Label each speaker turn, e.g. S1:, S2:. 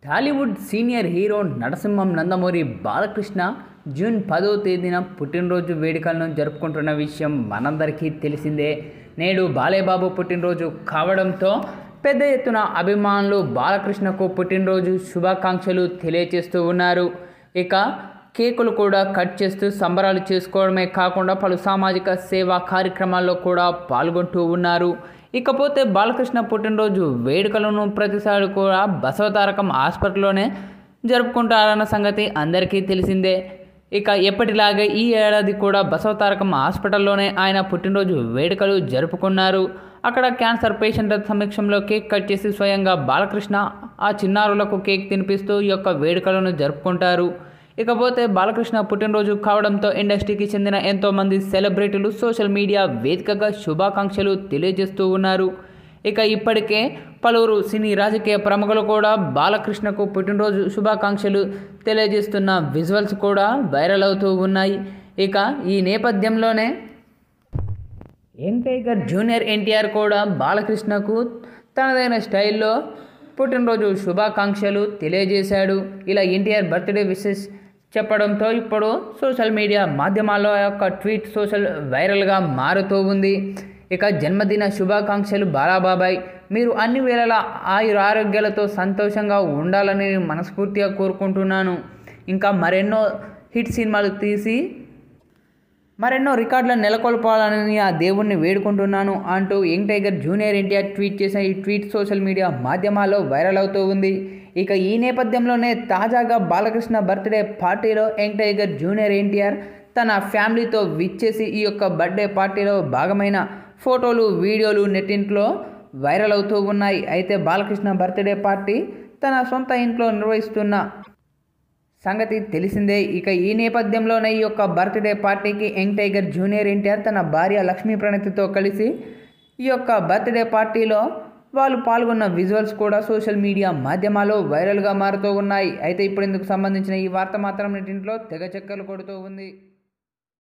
S1: Tollywood senior hero Narasimham Nandamuri Balakrishna June 10వ తేదీన పుట్టినరోజు వేడుకలను జరుపుకుంటున్న విషయం మనందరికీ తెలిసిందే. నేడు బాలేబాబు పుట్టినరోజు కావడంతో పెద్ద ఎత్తున అభిమానులు బాలకృష్ణకు పుట్టినరోజు శుభాకాంక్షలు తెలియజేస్తూ ఉన్నారు. ఇక కేకులు కూడా కట్ చేస్తూ సంబరాలు చేసుకోవడమే కాకుండా పలు సామాజిక సేవా కార్యక్రమాల్లో కూడా పాల్గొంటూ ఉన్నారు. ఇకపోతే బాలకృష్ణ పుట్టినరోజు వేడుకలను ప్రతిసారి కూడా బసవతారకం హాస్పిటల్లోనే జరుపుకుంటారన్న సంగతి అందరికీ తెలిసిందే. ఇక ఎప్పటిలాగే ఈ ఏడాది కూడా బసవతారకం హాస్పిటల్లోనే ఆయన పుట్టినరోజు వేడుకలు జరుపుకున్నారు. అక్కడ క్యాన్సర్ పేషెంట్ల సమక్షంలో కేక్ కట్ చేసి స్వయంగా బాలకృష్ణ ఆ చిన్నారులకు కేక్ తినిపిస్తూ ఈ యొక్క వేడుకలను జరుపుకుంటారు. ఇకపోతే బాలకృష్ణ పుట్టినరోజు కావడంతో ఇండస్ట్రీకి చెందిన ఎంతోమంది సెలబ్రిటీలు సోషల్ మీడియా వేదికగా శుభాకాంక్షలు తెలియజేస్తూ ఉన్నారు. ఇక ఇప్పటికే పలువురు సినీ రాజకీయ ప్రముఖులు కూడా బాలకృష్ణకు పుట్టినరోజు శుభాకాంక్షలు తెలియజేస్తున్న విజువల్స్ కూడా వైరల్ అవుతూ ఉన్నాయి. ఇక ఈ నేపథ్యంలోనే యంగ్ టైగర్ జూనియర్ ఎన్టీఆర్ కూడా బాలకృష్ణకు తనదైన స్టైల్లో పుట్టినరోజు శుభాకాంక్షలు తెలియజేశాడు. ఇలా ఎన్టీఆర్ బర్త్డే విషెస్ చెప్పడంతో ఇప్పుడు సోషల్ మీడియా మాధ్యమాల్లో యొక్క ట్వీట్ సోషల్ వైరల్గా మారుతూ ఉంది. ఇక జన్మదిన శుభాకాంక్షలు బాలాబాబాయ్, మీరు అన్ని వేళలా ఆరోగ్యాలతో సంతోషంగా ఉండాలని మనస్ఫూర్తిగా కోరుకుంటున్నాను. ఇంకా మరెన్నో హిట్ సినిమాలు తీసి మరెన్నో రికార్డులను నెలకొల్పాలని ఆ దేవుణ్ణి వేడుకుంటున్నాను అంటూ young tiger junior NTR tweet చేసిన ఈ ట్వీట్ సోషల్ మీడియా మాధ్యమాల్లో వైరల్ అవుతూ ఉంది. ఇక ఈ నేపథ్యంలోనే తాజాగా బాలకృష్ణ బర్త్డే పార్టీలో యంగ్ టైగర్ జూనియర్ ఎన్టీఆర్ తన ఫ్యామిలీతో విచ్చేసి ఈ యొక్క బర్త్డే పార్టీలో భాగమైన ఫోటోలు వీడియోలు నెట్టింట్లో వైరల్ అవుతూ ఉన్నాయి. అయితే బాలకృష్ణ బర్త్డే పార్టీ తన సొంత ఇంట్లో నిర్వహిస్తున్న సంగతి తెలిసిందే. ఇక ఈ నేపథ్యంలోనే ఈ యొక్క బర్త్డే పార్టీకి యంగ్ టైగర్ జూనియర్ ఎన్టీఆర్ తన భార్య లక్ష్మీ ప్రణతితో కలిసి ఈ యొక్క బర్త్డే పార్టీలో వాళ్ళు పాల్గొన్న విజువల్స్ కూడా సోషల్ మీడియా మాధ్యమాల్లో వైరల్గా మారుతూ ఉన్నాయి. అయితే ఇప్పుడు ఇందుకు సంబంధించిన ఈ వార్త మాత్రం నెట్టింట్లో తెగ చక్కర్లు కొడుతూ ఉంది.